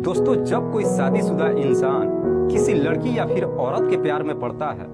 दोस्तों, जब कोई शादीशुदा इंसान किसी लड़की या फिर औरत के प्यार में पड़ता है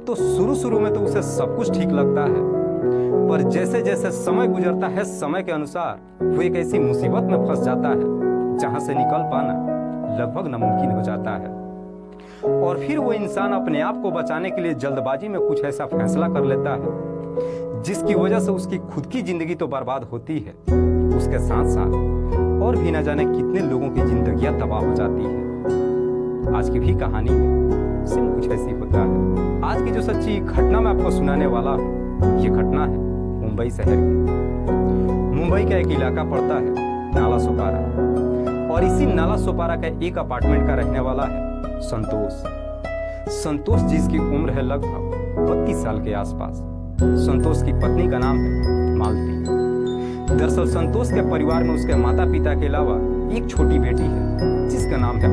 तो शुरू शुरू में तो उसे सब कुछ ठीक लगता है, पर जैसे जैसे समय गुजरता है समय के अनुसार वो एक ऐसी मुसीबत में फंस जाता है जहां से निकल पाना लगभग नामुमकिन हो जाता है। और फिर वो इंसान अपने आप को बचाने के लिए जल्दबाजी में कुछ ऐसा फैसला कर लेता है जिसकी वजह से उसकी खुद की जिंदगी तो बर्बाद होती है, उसके साथ साथ और भी न जाने कितने लोगों की जिंदगियां तबाह हो जाती है। आज की भी कहानी में सिर्फ कुछ ऐसी होता है। आज की जो सच्ची घटना मैं आपको सुनाने वाला हूँ, ये घटना है मुंबई शहर की। मुंबई का एक इलाका पड़ता है नाला सोपारा, और इसी नाला सोपारा का एक अपार्टमेंट का रहने वाला है संतोष जिसकी उम्र है लगभग 32 साल के आसपास। संतोष की पत्नी का नाम है मालती। दरअसल संतोष के परिवार में उसके माता पिता के अलावा एक छोटी बेटी है जिसका नाम है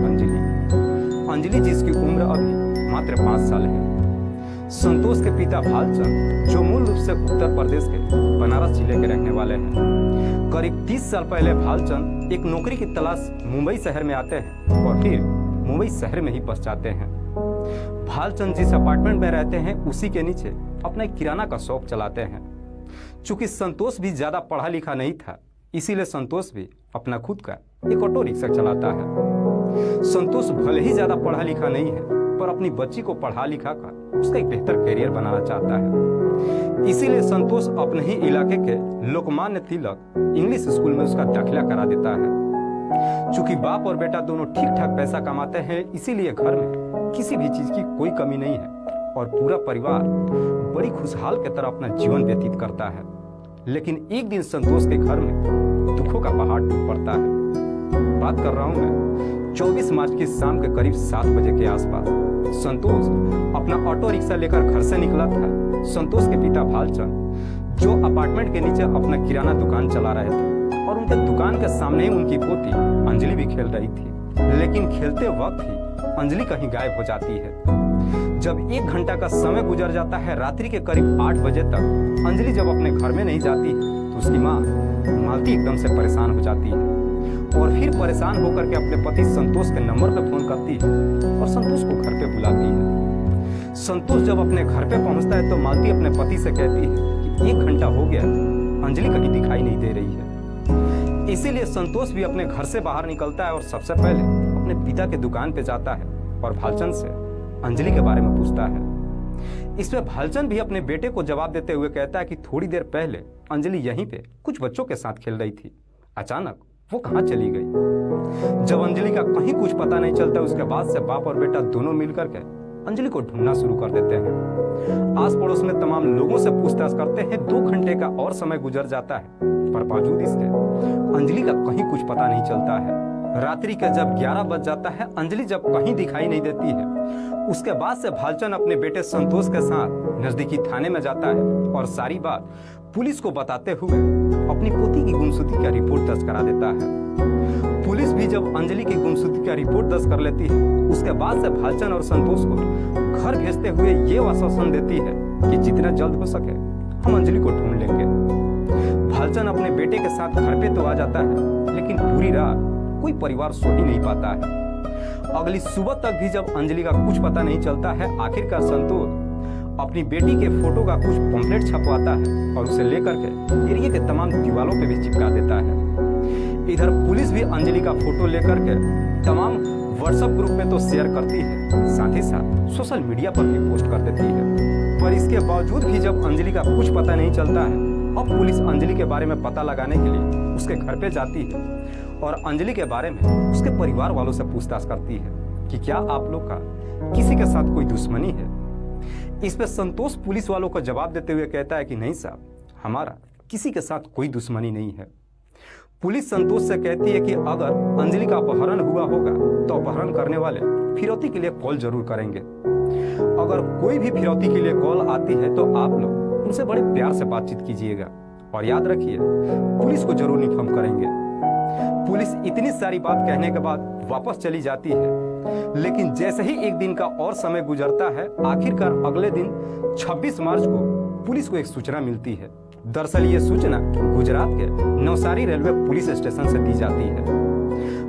अंजलि जिसकी उम्र अभी मात्र 5 साल है। संतोष के पिता भालचंद, जो मूल रूप से उत्तर प्रदेश के बनारस जिले के रहने वाले हैं, करीब 30 साल पहले भालचंद एक नौकरी की तलाश मुंबई शहर में आते हैं और फिर मुंबई शहर में ही बस जाते हैं। भालचंद जिस अपार्टमेंट में रहते हैं उसी के नीचे अपना एक किराना का शॉप चलाते हैं। चूंकि संतोष भी ज्यादा पढ़ा लिखा नहीं था, इसीलिए संतोष भी अपना खुद का एक ऑटो रिक्शा चलाता है। संतोष भले ही ज्यादा पढ़ा लिखा नहीं है, पर अपनी बच्ची को पढ़ा लिखा कर उसका एक बेहतर करियर बनाना चाहता है। इसीलिए संतोष अपने ही इलाके के लोकमान्य तिलक इंग्लिश स्कूल में उसका दाखिला करा देता है। चूंकि बाप और बेटा दोनों ठीक ठाक पैसा कमाते हैं, इसीलिए घर में किसी भी चीज की कोई कमी नहीं है और पूरा परिवार बड़ी खुशहाल के तरह अपना जीवन व्यतीत करता है। लेकिन एक दिन संतोष के घर में दुखों का पहाड़ टूट पड़ता है। बात कर रहा हूं मैं 24 मार्च की शाम के करीब 7 बजे के आसपास। संतोष अपना ऑटो रिक्शा लेकर घर से निकला था। संतोष के पिता भालचंद, जो अपार्टमेंट के नीचे अपना किराना दुकान चला रहे थे, और उनके दुकान के सामने ही उनकी पोती अंजलि भी खेल रही थी। लेकिन खेलते वक्त ही अंजलि कहीं गायब हो जाती है। जब 1 घंटा का समय गुजर जाता है, रात्रि के करीब 8 बजे तक अंजलि जब अपने घर में नहीं जाती तो उसकी माँ मालती एकदम से परेशान हो जाती है और फिर परेशान होकर के अपने पति संतोष के नंबर पर फोन करती है और संतोष को घर पे बुलाती है। संतोष जब अपने घर पे पहुंचता है तो मालती अपने पति से कहती है कि 1 घंटा हो गया, अंजलि कहीं दिखाई नहीं दे रही है। इसीलिए संतोष भी अपने घर से बाहर निकलता है और सबसे पहले अपने पिता के दुकान पे जाता है और भालचंद से अंजलि के बारे में पूछता है। इसमें भालचंद भी अपने बेटे को जवाब देते हुए कहता है कि थोड़ी देर पहले अंजलि यहीं पे कुछ बच्चों के साथ खेल रही थी, अचानक वो कहाँ चली गई। जब अंजलि का कहीं कुछ पता नहीं चलता, उसके बाद से बाप और बेटा दोनों मिलकर के अंजलि को ढूंढना शुरू कर देते हैं। आस पड़ोस में तमाम लोगों से पूछताछ करते हैं। 2 घंटे का और समय गुजर जाता है, पर बावजूद इसके अंजलि का कहीं कुछ पता नहीं चलता है। रात्रि के जब 11 बज जाता है, अंजलि जब कहीं दिखाई नहीं देती है, उसके बाद से भालचंद अपने बेटे संतोष के साथ नजदीकी थाने में जाता है और सारी बात पुलिस को बताते हुए अपनी पोती की गुमशुदगी का रिपोर्ट दर्ज करा देता है। पुलिस भी जब अंजलि की गुमशुदगी का रिपोर्ट दर्ज कर लेती है, उसके बाद से भालचंद और संतोष को घर भेजते हुए ये आश्वासन देती है कि जितना जल्द हो सके हम अंजलि को ढूंढ लेंगे। भालचंद अपने बेटे के साथ घर पे तो आ जाता है, लेकिन पूरी रात कोई परिवार सो ही नहीं पाता है। अगली सुबह तक भी जब अंजलि का कुछ पता नहीं चलता है, आखिरकार संतोष अपनी बेटी के फोटो का कुछ पंपलेट छपवाता है और उसे लेकर के एरिया के तमाम दीवारों पे भी चिपका देता है। इधर पुलिस भी अंजलि का फोटो लेकर के तमाम व्हाट्सएप ग्रुप में तो शेयर करती है, साथ ही साथ सोशल मीडिया पर भी पोस्ट कर देती है। पर इसके बावजूद भी जब अंजलि का कुछ पता नहीं चलता है, अब पुलिस अंजलि के बारे में पता लगाने के लिए उसके घर पे जाती है और अंजलि के बारे में उसके परिवार वालों से पूछताछ करती है कि क्या आप लोग का किसी के साथ कोई दुश्मनी है। इस पे संतोष पुलिस वालों को जवाब देते हुए कहता है कि नहीं साहब, हमारा किसी के साथ कोई दुश्मनी नहीं है। पुलिस संतोष से कहती है कि अगर अंजलि का अपहरण हुआ होगा तो अपहरण करने वाले फिरौती के लिए कॉल जरूर करेंगे। अगर कोई भी फिरौती के लिए कॉल आती है तो आप लोग उनसे बड़े प्यार से बातचीत कीजिएगा और याद रखिए पुलिस को जरूर इन्फॉर्म करेंगे। पुलिस इतनी सारी बात कहने के बाद वापस चली जाती है, लेकिन जैसे ही एक दिन का और समय गुजरता है, आखिरकार अगले दिन 26 मार्च को पुलिस को एक सूचना मिलती है। दरअसल ये सूचना गुजरात के नवसारी रेलवे पुलिस स्टेशन से दी जाती है।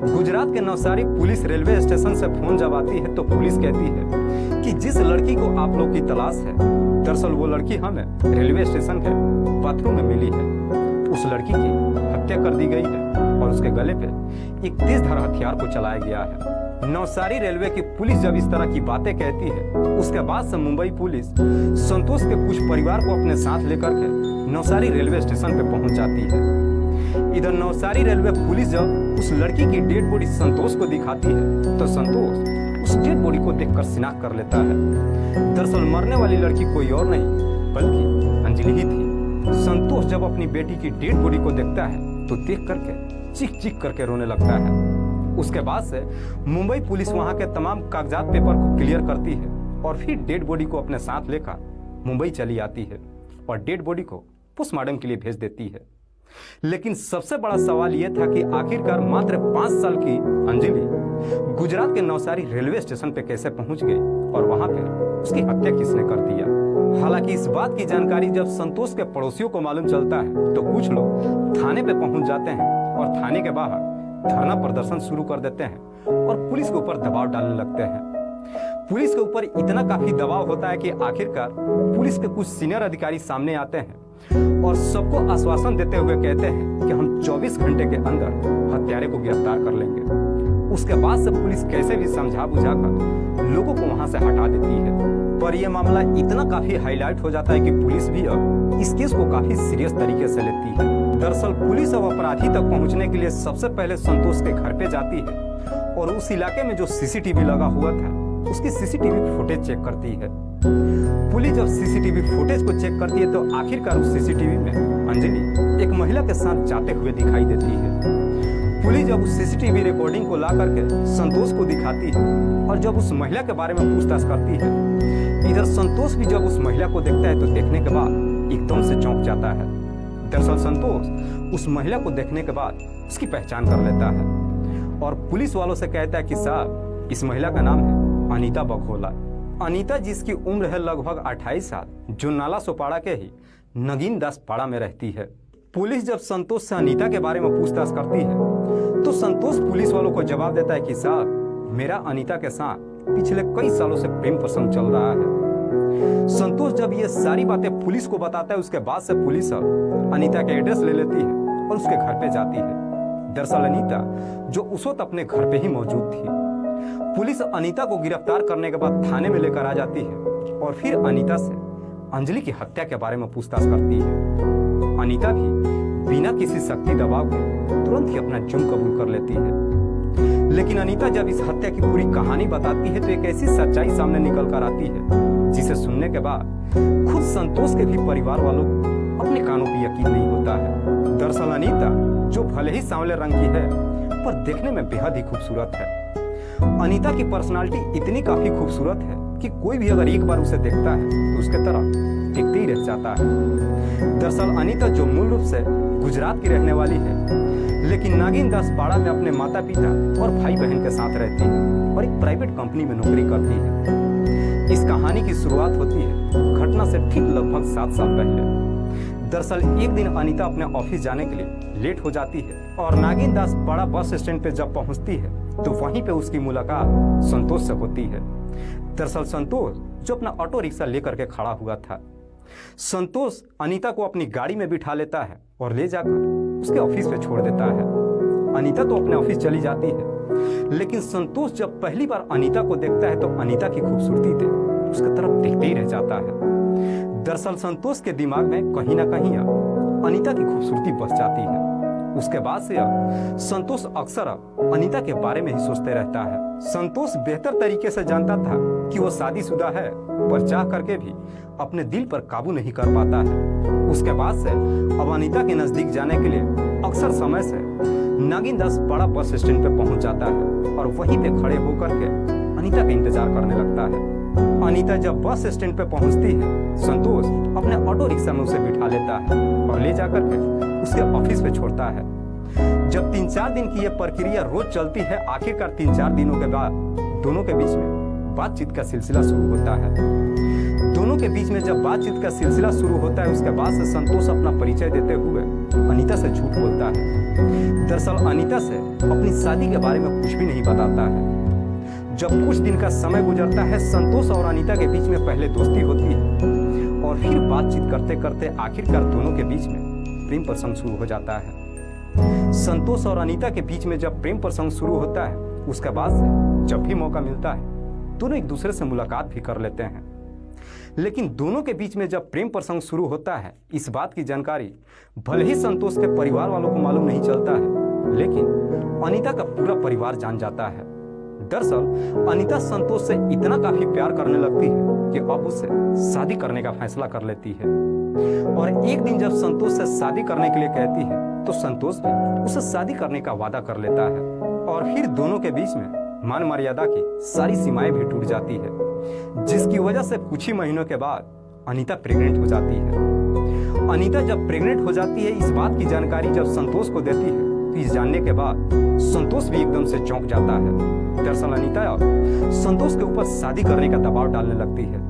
गुजरात के नवसारी पुलिस रेलवे स्टेशन से फोन जब आती है तो पुलिस कहती है कि जिस लड़की को आप लोग की तलाश है, दरअसल वो लड़की हमें रेलवे स्टेशन के बाथरूम में मिली है। उस लड़की की हत्या कर दी गई है और उसके गले पे एक तेजधार हथियार को चलाया गया है। नवसारी रेलवे की पुलिस जब इस तरह की बातें कहती है, उसके बाद से मुंबई पुलिस संतोष के कुछ परिवार को अपने साथ लेकर के नवसारी रेलवे स्टेशन पे पहुंच जाती है। इधर नवसारी रेलवे पुलिस जब उस लड़की की डेड बॉडी संतोष को दिखाती है तो संतोष उस डेड बॉडी को देखकर शिनाख्त कर लेता है। दरअसल मरने वाली लड़की कोई और नहीं बल्कि अंजलि ही थी। संतोष जब अपनी बेटी की डेड बॉडी को देखता है तो देख करके चीख चीख करके रोने लगता है। उसके बाद से मुंबई पुलिस वहां के तमाम कागजात पेपर को क्लियर करती है और फिर डेड बॉडी को अपने साथ लेकर मुंबई चली आती है और डेड बॉडी को पोस्टमार्टम के लिए भेज देती है। लेकिन सबसे बड़ा सवाल यह था कि आखिरकार मात्र 5 साल की अंजलि गुजरात के नवसारी रेलवे स्टेशन पे कैसे पहुंच गई और वहां पे उसकी हत्या किसने कर दिया। हालांकि इस बात की जानकारी जब संतोष के पड़ोसियों को मालूम चलता है तो कुछ लोग थाने पे पहुंच जाते हैं और थाने के बाहर धरना प्रदर्शन शुरू कर देते हैं और पुलिस के ऊपर दबाव डालने लगते हैं। पुलिस के ऊपर इतना काफी दबाव होता है कि आखिरकार पुलिस के कुछ सीनियर अधिकारी सामने आते हैं और सबको आश्वासन देते हुए कहते हैं कि हम 24 घंटे के अंदर हत्यारे को गिरफ्तार कर लेंगे। उसके बाद से पुलिस कैसे भी समझा बुझाकर लोगों को वहां से हटा देती है। पर यह मामला इतना काफी हाईलाइट हो जाता है कि पुलिस भी अब इस केस को काफी सीरियस तरीके से लेती है। दरअसल पुलिस अब अपराधी तक पहुंचने के लिए सबसे पहले संतोष के घर पे जाती है और उस इलाके में जो सीसीटीवी लगा हुआ था उसकी सीसीटीवी फुटेज चेक करती है। पुलिस जब सीसीटीवी फुटेज को चेक करती है तो आखिरकार उस सीसीटीवी में अंजलि एक महिला के साथ जाते हुए दिखाई देती है। पुलिस जब उस सीसीटीवी रिकॉर्डिंग को ला करके संतोष को दिखाती है और जब उस महिला के बारे में पूछताछ करती है, इधर संतोष भी जब उस महिला को देखता है तो देखने के बाद एकदम से चौंक जाता है। दरअसल संतोष उस महिला को देखने के बाद उसकी पहचान कर लेता है और पुलिस वालों से कहता है कि साहब इस महिला का नाम है अनीता बघोला। अनीता जिसकी उम्र है लगभग 28 साल, जो नाला सोपाड़ा के ही नगीन दास पाड़ा में रहती है। पुलिस जब संतोष से अनीता के बारे में पूछताछ करती है तो संतोष पुलिस वालों को जवाब देता है कि साहब मेरा अनीता के साथ पिछले कई सालों से प्रेम प्रसंग चल रहा है। संतोष जब ये सारी बातें पुलिस को बताता है उसके बाद से पुलिस अनीता के एड्रेस ले लेती है और उसके घर पे जाती है। दरअसल अनीता जो उस वक्त अपने घर पे ही मौजूद थी। पुलिस अनीता को गिरफ्तार करने के बाद थाने में लेकर आ जाती है और फिर अनीता से अंजलि की हत्या के बारे में पूछताछ करती है। अनीता भी बिना किसी शक्ति दबाव के तुरंत ही अपना जुर्म कबूल कर लेती है। लेकिन अनीता जब इस हत्या की पूरी कहानी बताती है तो एक ऐसी सच्चाई सामने निकल कर आती है जिसे सुनने के बाद खुद संतोष के भी परिवार वालों को अपने कानों पर यकीन नहीं होता है। दरअसल अनीता जो भले ही सांवले रंग की है पर देखने में बेहद ही खूबसूरत है। अनीता की पर्सनालिटी इतनी काफी खूबसूरत है कि कोई भी अगर एक बार उसे देखता है तो उसके तरफ देखते ही रह जाता है। दरअसल अनीता जो मूल रूप से गुजरात की रहने वाली है लेकिन नागिन दास पाड़ा में अपने माता पिता और भाई बहन के साथ रहती है और एक प्राइवेट कंपनी में नौकरी करती है। इस कहानी की शुरुआत होती है घटना से ठीक लगभग 7 साल पहले। दरअसल एक दिन अनीता अपने ऑफिस जाने के लिए लेट हो जाती है और नागिन दास पाड़ा बस स्टैंड पे जब पहुंचती है तो वहीं पे उसकी मुलाकात संतोष से होती है। दरअसल संतोष जो अपना ऑटो रिक्शा लेकर के खड़ा हुआ था। संतोष अनीता को अपनी गाड़ी में बिठा लेता है और ले जाकर उसके ऑफिस पे छोड़ देता है। अनीता तो अपने ऑफिस चली जाती है लेकिन संतोष जब पहली बार अनीता को देखता है तो अनीता की खूबसूरती देख उसकी तरफ देखते ही रह जाता है। दरअसल संतोष के दिमाग में कहीं ना कहीं अनीता की खूबसूरती बस जाती है। उसके बाद से संतोष अक्सर अनीता के बारे में ही सोचते रहता है। संतोष बेहतर तरीके से जानता था कि वो शादीशुदा है पर चाह करके भी अपने दिल पर काबू नहीं कर पाता है। उसके बाद से अब अनीता के नजदीक जाने के लिए अक्सर समय से नागिन दास बड़ा बस स्टैंड पे पहुंच जाता है और वहीं पे खड़े होकर के अनीता का इंतजार करने लगता है। अनीता जब बस स्टैंड पे पहुंचती है संतोष अपने ऑटो रिक्शा में उसे बिठा लेता है और ले जाकर के उसके ऑफिस पे छोड़ता है। जब 3-4 दिन की यह प्रक्रिया रोज चलती है, आखिरकार 3-4 दिनों के बाद दोनों के बीच में बातचीत का सिलसिला शुरू होता है। दोनों के बीच में जब बातचीत का सिलसिला शुरू होता है उसके बाद से संतोष अपना परिचय देते हुए अनीता से झूठ बोलता है दरअसल अनीता से अपनी शादी के बारे में कुछ भी नहीं बताता है। जब कुछ दिन का समय गुजरता है, संतोष और अनीता के बीच में पहले दोस्ती होती है और फिर बातचीत करते करते आखिरकार दोनों के बीच में प्रेम प्रसंग शुरू हो जाता है। संतोष और अनीता के बीच में जब प्रेम प्रसंग शुरू होता है, उसके बाद से जब भी मौका मिलता है दोनों एक दूसरे से मुलाकात भी कर लेते हैं। लेकिन दोनों के बीच में जब प्रेम प्रसंग शुरू होता है, इस बात की जानकारी भले ही संतोष के परिवार वालों को मालूम नहीं चलता है, लेकिन अनीता का पूरा परिवार जान जाता है। दरअसल अनीता संतोष से इतना काफी प्यार करने लगती है कि अब उससे शादी करने का फैसला कर लेती है। और एक दिन जब संतोष से शादी करने के लिए कहती है, तो संतोष भी उससे शादी करने का वादा कर लेता है और फिर दोनों के बीच में मान मर्यादा की सारी सीमाएं भी टूट जाती है, जिसकी वजह से कुछ ही महीनों के बाद अनीता प्रेग्नेंट हो जाती है। अनीता जब प्रेग्नेंट हो जाती है, इस बात की जानकारी जब संतोष को देती है, तो इस जानने के बाद संतोष भी एकदम से चौंक जाता है। दरअसल अनीता संतोष के ऊपर शादी करने का दबाव डालने लगती है,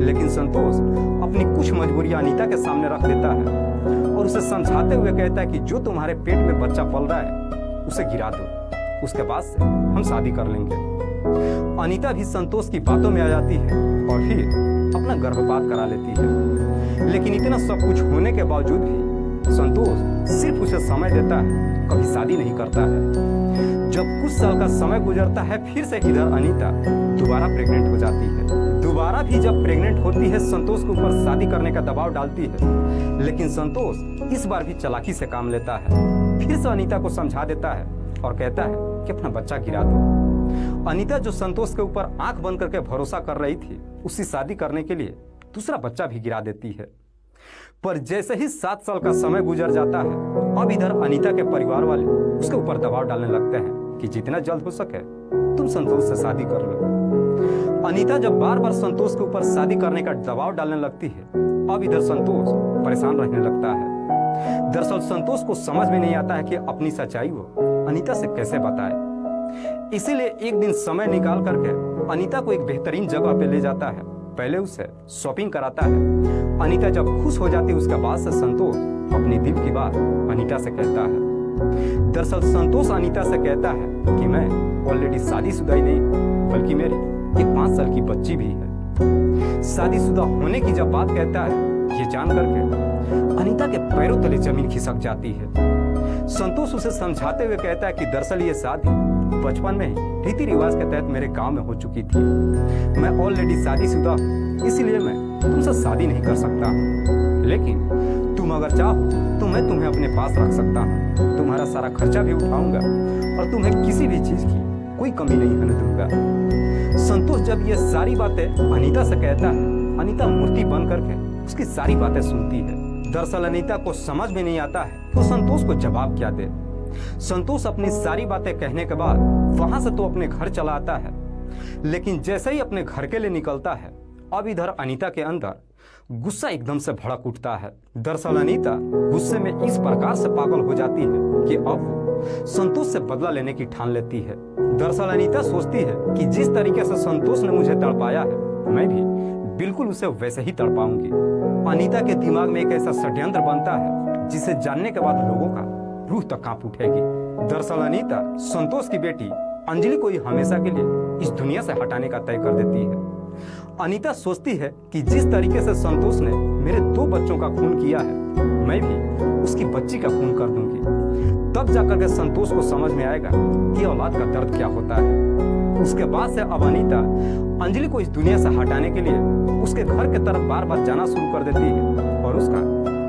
लेकिन संतोष अपनी कुछ मजबूरियां अनीता के सामने रख देता है और उसे समझाते हुए कहता है कि जो तुम्हारे पेट में बच्चा पल रहा है उसे गिरा दो, उसके बाद से हम शादी कर लेंगे। अनीता भी संतोष की बातों में आ जाती है और फिर अपना गर्भपात करा लेती है। लेकिन इतना सब कुछ होने के बावजूद भी संतोष सिर्फ उसे समय देता है, कभी शादी नहीं करता है। जब कुछ साल का समय गुजरता है, फिर से इधर अनीता दोबारा प्रेग्नेंट हो जाती है। दोबारा भी जब प्रेग्नेंट होती है, संतोष के ऊपर शादी करने का दबाव डालती है, लेकिन संतोष इस बार भी चालाकी से काम लेता है। फिर से अनीता को समझा देता है और कहता है कि अपना बच्चा गिरा दो। अनीता जो संतोष के ऊपर आंख बंद करके भरोसा कर रही थी, उससे शादी करने के लिए दूसरा बच्चा भी गिरा देती है। पर जैसे ही 7 साल का समय गुजर जाता है, अब इधर अनीता के परिवार वाले उसके ऊपर दबाव डालने लगते हैं कि जितना जल्द हो सके तुम संतोष से शादी कर लो। अनीता जब बार बार संतोष के ऊपर शादी करने का दबाव डालने लगती है, अब इधर संतोष परेशान रहने लगता है। दरअसल संतोष को समझ में नहीं आता है कि अपनी सच्चाई वो अनीता से कैसे बताए। इसीलिए एक दिन समय निकाल करके अनीता को एक बेहतरीन जगह पे ले जाता है, पहले उसे शॉपिंग कराता है। अनीता जब खुश हो जाती है, उसके बाद से संतोष अपनी दिल की बात अनीता से कहता है। दरअसल संतोष अनीता से कहता है कि मैं ऑलरेडी शादीशुदा ही नहीं, बल्कि मेरी एक 5 साल की बच्ची भी है। शादीशुदा होने की जब बात कहता है, ये जान करके अनीता के पैरों तले जमीन खिसक जाती है। संतोष उसे समझाते हुए कहता है कि दरअसल ये शादी बचपन में ही रीति रिवाज के तहत मेरे गांव में हो चुकी थी। मैं ऑलरेडी शादीशुदा हूं, इसलिए मैं तुमसे शादी नहीं कर सकता, लेकिन तुम अगर चाहो तो मैं तुम्हें अपने पास रख सकता हूँ। तुम्हारा सारा खर्चा भी उठाऊंगा और तुम्हें किसी भी चीज की कोई कमी नहीं होने दूंगा। संतोष जब ये सारी बातें अनीता से कहता है, अनीता मूर्ति बन करके उसकी सारी बातें सुनती है। दरअसल अनीता को समझ में नहीं आता है कि संतोष को जवाब क्या दे। संतोष अपनी सारी बातें कहने के बाद वहां से तो अपने घर चला आता है, लेकिन जैसे ही अपने घर के लिए निकलता है, अब इधर अनीता के अंदर गुस्सा एकदम से भड़क उठता है। दरअसल अनीता गुस्से में इस प्रकार से पागल हो जाती है कि अब वो संतोष से बदला लेने की ठान लेती है। दरअसल अनीता सोचती है कि जिस तरीके से संतोष ने मुझे तड़पाया है, मैं भी बिल्कुल उसे वैसे ही तड़पाऊंगी। अनीता के दिमाग में एक ऐसा षड्यंत्र बनता है जिसे जानने के बाद लोगों का रूह तक कांप उठेगी। दरअसल अनीता संतोष की बेटी अंजलि को ही हमेशा के लिए इस दुनिया से हटाने का तय कर देती है। अनीता सोचती है कि जिस तरीके से संतोष ने मेरे 2 बच्चों का खून किया है, मैं भी उसकी बच्ची का खून कर दूंगी। तब जाकर के संतोष को समझ में आएगा कि औलाद का दर्द क्या होता है। उसके बाद से अब अनीता अंजलि को इस दुनिया से हटाने के लिए उसके घर की तरफ बार बार जाना शुरू कर देती है और उसका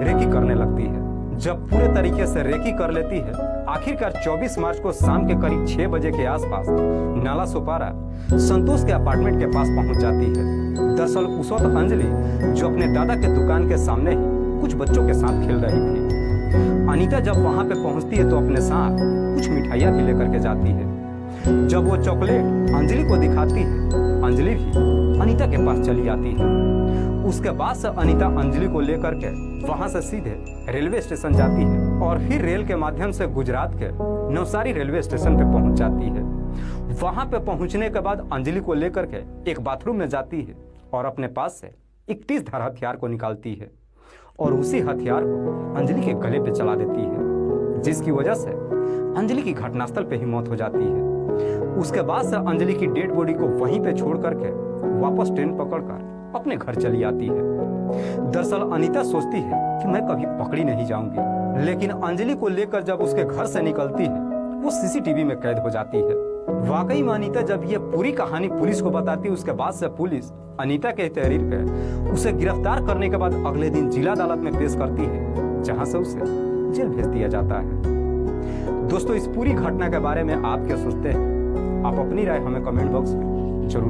रेकी करने लगती है। जब पूरे तरीके से रेकी कर लेती है, आखिरकार 24 मार्च को शाम के करीब 6 बजे के आसपास नाला सोपारा संतोष के अपार्टमेंट के पास पहुंच जाती है। दरअसल उस वक्त अंजलि जो अपने दादा के दुकान के सामने ही कुछ बच्चों के साथ खेल रही थी। अनीता जब वहां पे पहुंचती है तो अपने साथ कुछ मिठाइयां भी लेकर के जाती है। जब वो चॉकलेट अंजलि को दिखाती है, अंजलि भी अनीता के पास चली आती है। उसके बाद से अनीता अंजलि को लेकर के वहां से सीधे रेलवे स्टेशन जाती है और फिर रेल के माध्यम से गुजरात के नवसारी रेलवे स्टेशन पे पहुंच जाती है। वहां पे पहुंचने के बाद अंजलि को लेकर के एक बाथरूम में जाती है और अपने पास से एक 30 धार हथियार को निकालती है और उसी हथियार को अंजलि के गले पे चला देती है। जिसकी वजह से अंजलि की घटनास्थल पे ही मौत हो जाती है। उसके बाद से अंजलि की डेड बॉडी को वहीं पे छोड़ करके वापस ट्रेन पकड़कर अपने घर चली आती है। दरअसल अनीता सोचती है कि मैं कभी पकड़ी नहीं जाऊंगी, लेकिन अंजलि को लेकर जब उसके घर से निकलती है वो सीसीटीवी में कैद हो जाती है। वाकई में अनीता जब ये पूरी कहानी पुलिस को बताती है, उसके बाद से पुलिस अनीता के तहरीर पे उसे गिरफ्तार करने के बाद अगले दिन जिला अदालत में पेश करती है, जहां से उसे जेल भेज दिया जाता है। दोस्तों, इस पूरी घटना के बारे में आप क्या सोचते हैं? आप अपनी राय हमें कमेंट बॉक्स में जरूर